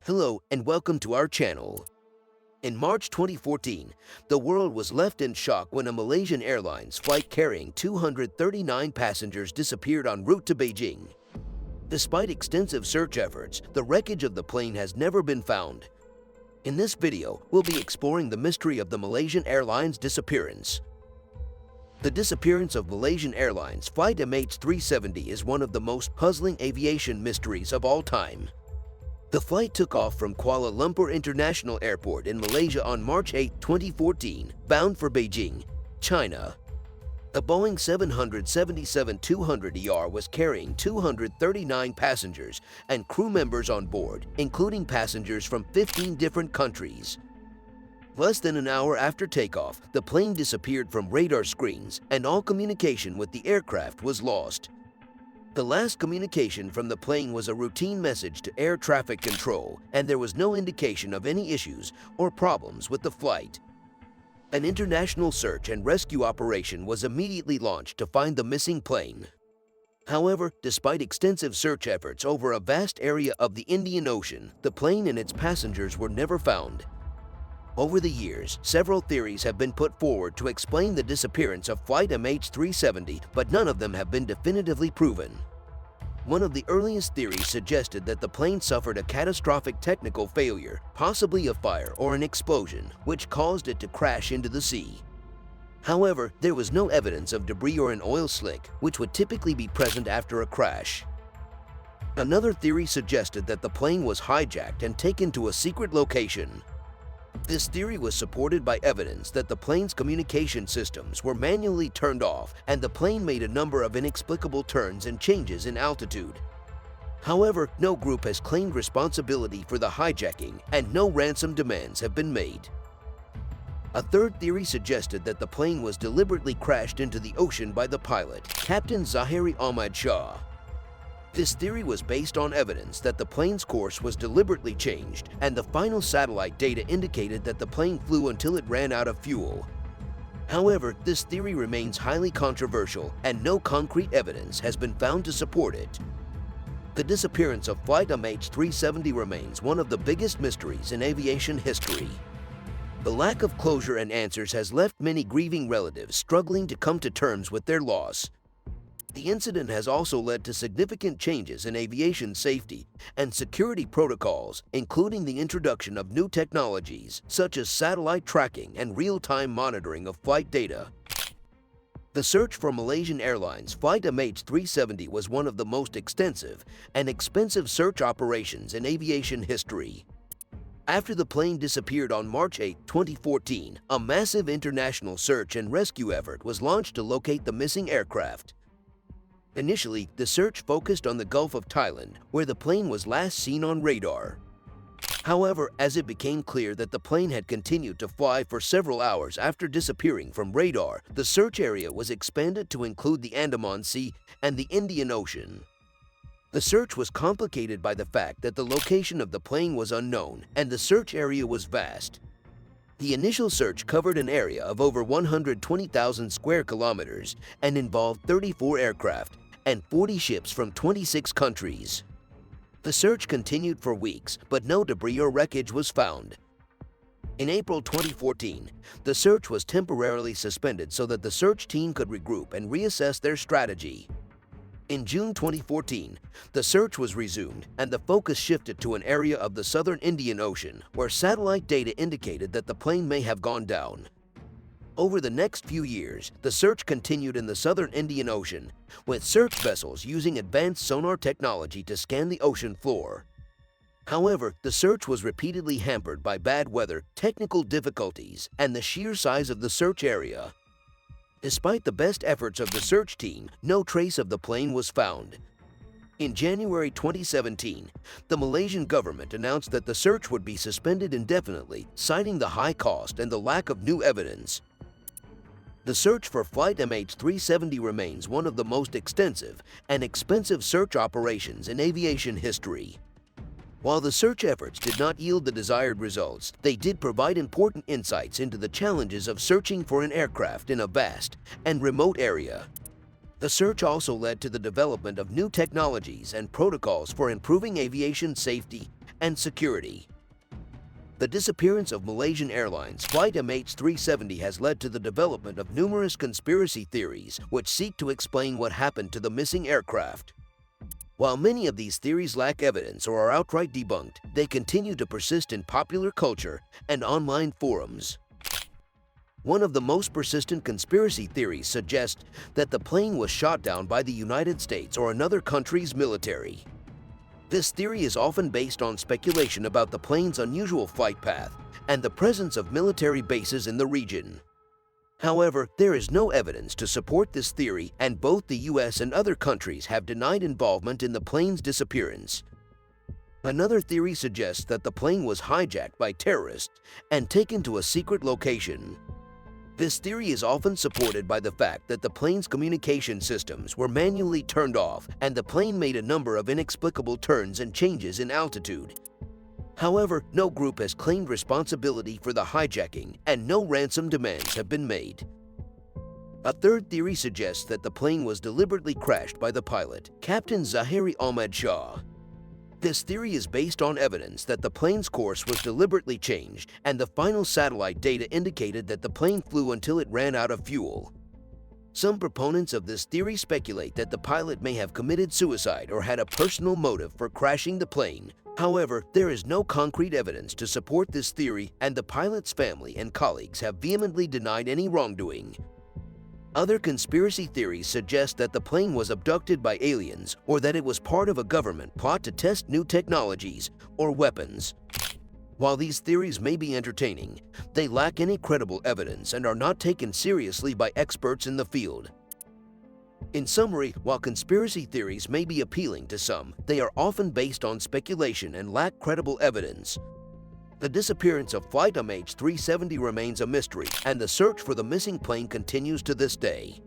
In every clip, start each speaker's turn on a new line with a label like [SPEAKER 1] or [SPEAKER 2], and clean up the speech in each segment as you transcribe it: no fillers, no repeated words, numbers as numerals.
[SPEAKER 1] Hello and welcome to our channel. In March 2014, the world was left in shock when a Malaysian Airlines flight carrying 239 passengers disappeared en route to Beijing. Despite extensive search efforts, the wreckage of the plane has never been found. In this video, we'll be exploring the mystery of the Malaysian Airlines disappearance. The disappearance of Malaysian Airlines Flight MH370 is one of the most puzzling aviation mysteries of all time. The flight took off from Kuala Lumpur International Airport in Malaysia on March 8, 2014, bound for Beijing, China. A Boeing 777-200ER was carrying 239 passengers and crew members on board, including passengers from 15 different countries. Less than an hour after takeoff, the plane disappeared from radar screens and all communication with the aircraft was lost. The last communication from the plane was a routine message to air traffic control, and there was no indication of any issues or problems with the flight. An international search and rescue operation was immediately launched to find the missing plane. However, despite extensive search efforts over a vast area of the Indian Ocean, the plane and its passengers were never found. Over the years, several theories have been put forward to explain the disappearance of Flight MH370, but none of them have been definitively proven. One of the earliest theories suggested that the plane suffered a catastrophic technical failure, possibly a fire or an explosion, which caused it to crash into the sea. However, there was no evidence of debris or an oil slick, which would typically be present after a crash. Another theory suggested that the plane was hijacked and taken to a secret location. This theory was supported by evidence that the plane's communication systems were manually turned off and the plane made a number of inexplicable turns and changes in altitude. However, no group has claimed responsibility for the hijacking and no ransom demands have been made. A third theory suggested that the plane was deliberately crashed into the ocean by the pilot, Captain Zahiri Ahmad Shah. This theory was based on evidence that the plane's course was deliberately changed, and the final satellite data indicated that the plane flew until it ran out of fuel. However, this theory remains highly controversial, and no concrete evidence has been found to support it. The disappearance of Flight MH370 remains one of the biggest mysteries in aviation history. The lack of closure and answers has left many grieving relatives struggling to come to terms with their loss. The incident has also led to significant changes in aviation safety and security protocols, including the introduction of new technologies such as satellite tracking and real-time monitoring of flight data. The search for Malaysian Airlines Flight MH370 was one of the most extensive and expensive search operations in aviation history. After the plane disappeared on March 8, 2014, a massive international search and rescue effort was launched to locate the missing aircraft. Initially, the search focused on the Gulf of Thailand, where the plane was last seen on radar. However, as it became clear that the plane had continued to fly for several hours after disappearing from radar, the search area was expanded to include the Andaman Sea and the Indian Ocean. The search was complicated by the fact that the location of the plane was unknown and the search area was vast. The initial search covered an area of over 120,000 square kilometers and involved 34 aircraft and 40 ships from 26 countries. The search continued for weeks, but no debris or wreckage was found. In April 2014, the search was temporarily suspended so that the search team could regroup and reassess their strategy. In June 2014, the search was resumed and the focus shifted to an area of the southern Indian Ocean where satellite data indicated that the plane may have gone down. Over the next few years, the search continued in the southern Indian Ocean, with search vessels using advanced sonar technology to scan the ocean floor. However, the search was repeatedly hampered by bad weather, technical difficulties, and the sheer size of the search area. Despite the best efforts of the search team, no trace of the plane was found. In January 2017, the Malaysian government announced that the search would be suspended indefinitely, citing the high cost and the lack of new evidence. The search for Flight MH370 remains one of the most extensive and expensive search operations in aviation history. While the search efforts did not yield the desired results, they did provide important insights into the challenges of searching for an aircraft in a vast and remote area. The search also led to the development of new technologies and protocols for improving aviation safety and security. The disappearance of Malaysian Airlines Flight MH370 has led to the development of numerous conspiracy theories which seek to explain what happened to the missing aircraft. While many of these theories lack evidence or are outright debunked, they continue to persist in popular culture and online forums. One of the most persistent conspiracy theories suggests that the plane was shot down by the United States or another country's military. This theory is often based on speculation about the plane's unusual flight path and the presence of military bases in the region. However, there is no evidence to support this theory, and both the US and other countries have denied involvement in the plane's disappearance. Another theory suggests that the plane was hijacked by terrorists and taken to a secret location. This theory is often supported by the fact that the plane's communication systems were manually turned off and the plane made a number of inexplicable turns and changes in altitude. However, no group has claimed responsibility for the hijacking and no ransom demands have been made. A third theory suggests that the plane was deliberately crashed by the pilot, Captain Zahiri Ahmad Shah. This theory is based on evidence that the plane's course was deliberately changed and the final satellite data indicated that the plane flew until it ran out of fuel. Some proponents of this theory speculate that the pilot may have committed suicide or had a personal motive for crashing the plane. However, there is no concrete evidence to support this theory, and the pilot's family and colleagues have vehemently denied any wrongdoing. Other conspiracy theories suggest that the plane was abducted by aliens or that it was part of a government plot to test new technologies or weapons. While these theories may be entertaining, they lack any credible evidence and are not taken seriously by experts in the field. In summary, while conspiracy theories may be appealing to some, they are often based on speculation and lack credible evidence. The disappearance of Flight MH370 remains a mystery, and the search for the missing plane continues to this day.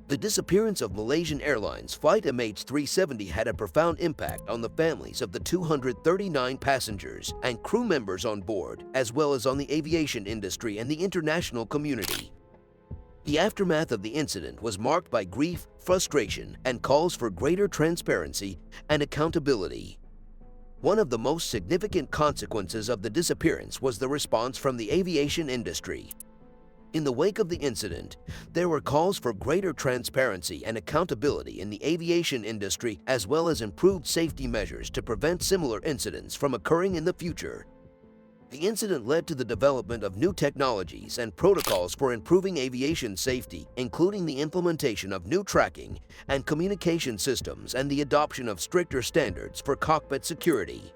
[SPEAKER 1] The disappearance of Malaysian Airlines Flight MH370 had a profound impact on the families of the 239 passengers and crew members on board, as well as on the aviation industry and the international community. The aftermath of the incident was marked by grief, frustration, and calls for greater transparency and accountability. One of the most significant consequences of the disappearance was the response from the aviation industry. In the wake of the incident, there were calls for greater transparency and accountability in the aviation industry, as well as improved safety measures to prevent similar incidents from occurring in the future. The incident led to the development of new technologies and protocols for improving aviation safety, including the implementation of new tracking and communication systems and the adoption of stricter standards for cockpit security.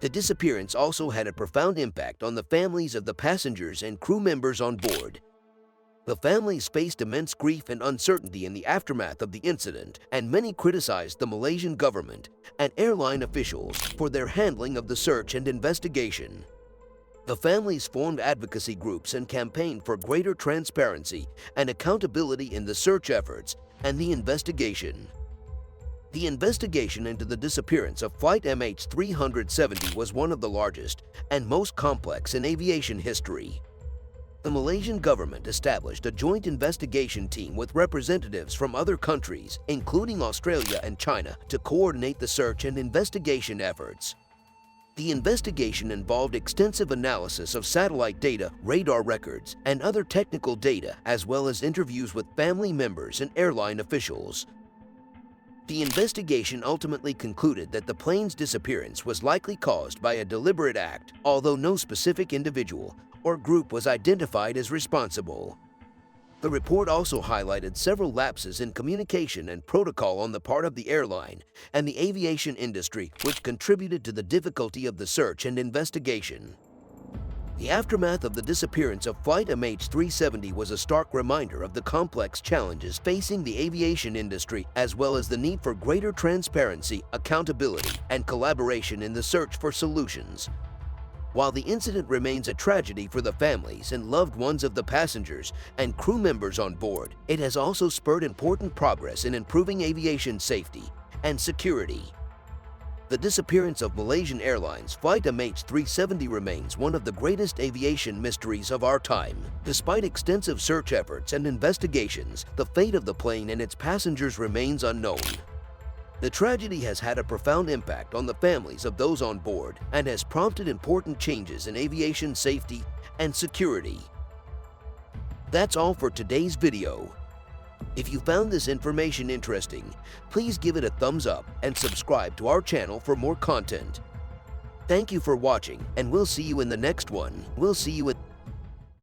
[SPEAKER 1] The disappearance also had a profound impact on the families of the passengers and crew members on board. The families faced immense grief and uncertainty in the aftermath of the incident, and many criticized the Malaysian government and airline officials for their handling of the search and investigation. The families formed advocacy groups and campaigned for greater transparency and accountability in the search efforts and the investigation. The investigation into the disappearance of Flight MH370 was one of the largest and most complex in aviation history. The Malaysian government established a joint investigation team with representatives from other countries, including Australia and China, to coordinate the search and investigation efforts. The investigation involved extensive analysis of satellite data, radar records, and other technical data, as well as interviews with family members and airline officials. The investigation ultimately concluded that the plane's disappearance was likely caused by a deliberate act, although no specific individual or group was identified as responsible. The report also highlighted several lapses in communication and protocol on the part of the airline and the aviation industry, which contributed to the difficulty of the search and investigation. The aftermath of the disappearance of Flight MH370 was a stark reminder of the complex challenges facing the aviation industry, as well as the need for greater transparency, accountability, and collaboration in the search for solutions. While the incident remains a tragedy for the families and loved ones of the passengers and crew members on board, it has also spurred important progress in improving aviation safety and security. The disappearance of Malaysian Airlines Flight MH370 remains one of the greatest aviation mysteries of our time. Despite extensive search efforts and investigations, the fate of the plane and its passengers remains unknown. The tragedy has had a profound impact on the families of those on board and has prompted important changes in aviation safety and security. That's all for today's video. If you found this information interesting, please give it a thumbs up and subscribe to our channel for more content. Thank you for watching, and we'll see you in the next one.